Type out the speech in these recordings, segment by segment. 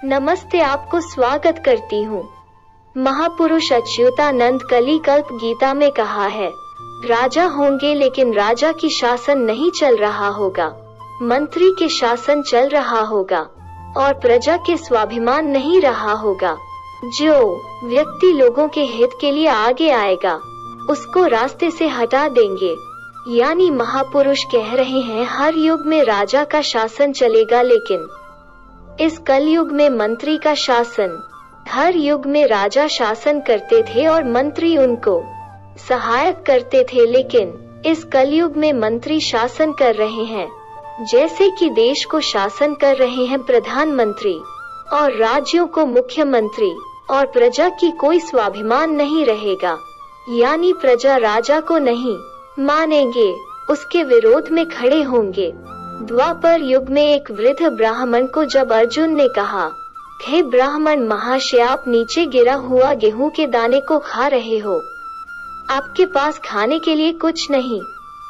नमस्ते, आपको स्वागत करती हूँ। महापुरुष अच्युतानंद कलिकल्प गीता में कहा है, राजा होंगे लेकिन राजा की शासन नहीं चल रहा होगा, मंत्री के शासन चल रहा होगा और प्रजा के स्वाभिमान नहीं रहा होगा। जो व्यक्ति लोगों के हित के लिए आगे आएगा उसको रास्ते से हटा देंगे। यानी महापुरुष कह रहे हैं हर युग में राजा का शासन चलेगा, लेकिन इस कलयुग में मंत्री का शासन। हर युग में राजा शासन करते थे और मंत्री उनको सहायक करते थे, लेकिन इस कलयुग में मंत्री शासन कर रहे हैं। जैसे कि देश को शासन कर रहे हैं प्रधानमंत्री और राज्यों को मुख्यमंत्री, और प्रजा की कोई स्वाभिमान नहीं रहेगा। यानी प्रजा राजा को नहीं मानेंगे, उसके विरोध में खड़े होंगे। द्वापर युग में एक वृद्ध ब्राह्मण को जब अर्जुन ने कहा, हे ब्राह्मण महाशय, आप नीचे गिरा हुआ गेहूं के दाने को खा रहे हो, आपके पास खाने के लिए कुछ नहीं,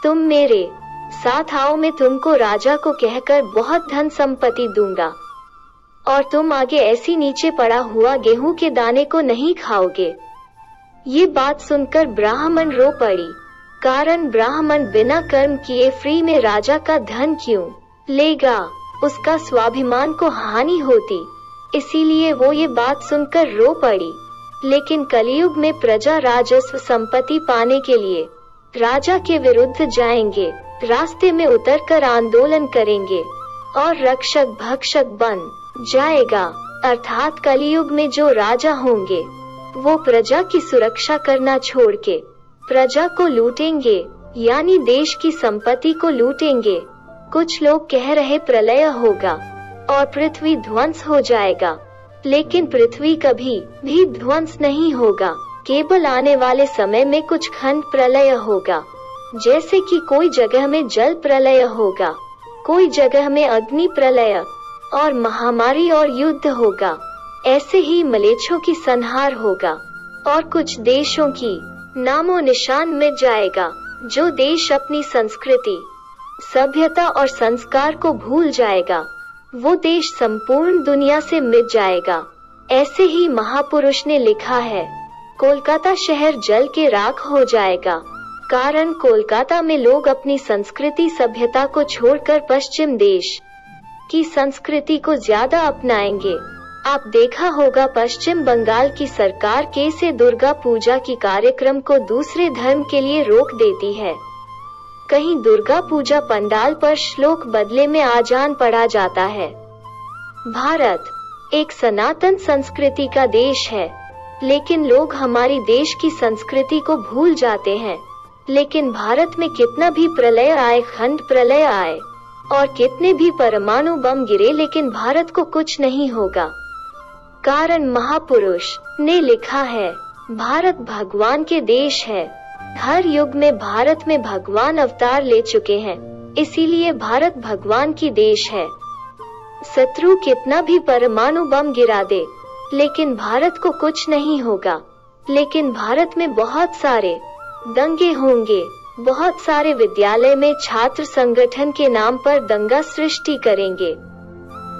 तुम मेरे साथ आओ, मैं तुमको राजा को कहकर बहुत धन संपत्ति दूंगा और तुम आगे ऐसी नीचे पड़ा हुआ गेहूं के दाने को नहीं खाओगे। ये बात सुनकर ब्राह्मण रो पड़ी, कारण ब्राह्मण बिना कर्म किए फ्री में राजा का धन क्यों लेगा, उसका स्वाभिमान को हानि होती, इसीलिए वो ये बात सुनकर रो पड़ी। लेकिन कलयुग में प्रजा राजस्व संपत्ति पाने के लिए राजा के विरुद्ध जाएंगे, रास्ते में उतरकर आंदोलन करेंगे और रक्षक भक्षक बन जाएगा। अर्थात कलयुग में जो राजा होंगे वो प्रजा की सुरक्षा करना छोड़ के प्रजा को लूटेंगे, यानी देश की संपत्ति को लूटेंगे। कुछ लोग कह रहे प्रलय होगा और पृथ्वी ध्वंस हो जाएगा, लेकिन पृथ्वी कभी भी ध्वंस नहीं होगा, केवल आने वाले समय में कुछ खंड प्रलय होगा। जैसे कि कोई जगह में जल प्रलय होगा, कोई जगह में अग्नि प्रलय और महामारी और युद्ध होगा, ऐसे ही मलेच्छों की संहार होगा और कुछ देशों की नामो निशान मिट जाएगा। जो देश अपनी संस्कृति, सभ्यता और संस्कार को भूल जाएगा वो देश संपूर्ण दुनिया से मिट जाएगा। ऐसे ही महापुरुष ने लिखा है, कोलकाता शहर जल के राख हो जाएगा, कारण कोलकाता में लोग अपनी संस्कृति सभ्यता को छोड़कर पश्चिम देश की संस्कृति को ज्यादा अपनाएंगे। आप देखा होगा पश्चिम बंगाल की सरकार कैसे दुर्गा पूजा की कार्यक्रम को दूसरे धर्म के लिए रोक देती है। कहीं दुर्गा पूजा पंडाल पर श्लोक बदले में आजान पढ़ा जाता है। भारत एक सनातन संस्कृति का देश है, लेकिन लोग हमारी देश की संस्कृति को भूल जाते हैं। लेकिन भारत में कितना भी प्रलय आए, खंड प्रलय आए और कितने भी परमाणु बम गिरे, लेकिन भारत को कुछ नहीं होगा, कारण महापुरुष ने लिखा है, भारत भगवान के देश है। हर युग में भारत में भगवान अवतार ले चुके हैं, इसीलिए भारत भगवान की देश है। शत्रु कितना भी परमाणु बम गिरा दे, लेकिन भारत को कुछ नहीं होगा। लेकिन भारत में बहुत सारे दंगे होंगे, बहुत सारे विद्यालय में छात्र संगठन के नाम पर दंगा सृष्टि करेंगे,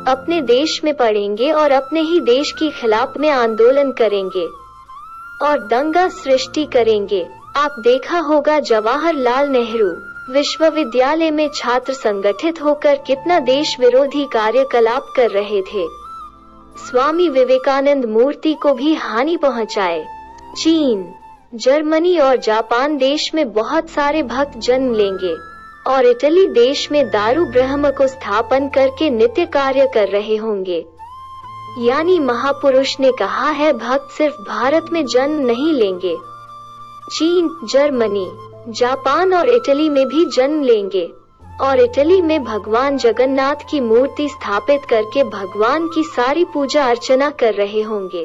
अपने देश में पढ़ेंगे और अपने ही देश के खिलाफ में आंदोलन करेंगे और दंगा सृष्टि करेंगे। आप देखा होगा जवाहरलाल नेहरू विश्वविद्यालय में छात्र संगठित होकर कितना देश विरोधी कार्यकलाप कर रहे थे, स्वामी विवेकानंद मूर्ति को भी हानि पहुंचाए। चीन, जर्मनी और जापान देश में बहुत सारे भक्त जन्म लेंगे और इटली देश में दारू ब्रह्म को स्थापन करके नित्य कार्य कर रहे होंगे। यानी महापुरुष ने कहा है, भक्त सिर्फ भारत में जन्म नहीं लेंगे, चीन, जर्मनी, जापान और इटली में भी जन्म लेंगे और इटली में भगवान जगन्नाथ की मूर्ति स्थापित करके भगवान की सारी पूजा अर्चना कर रहे होंगे।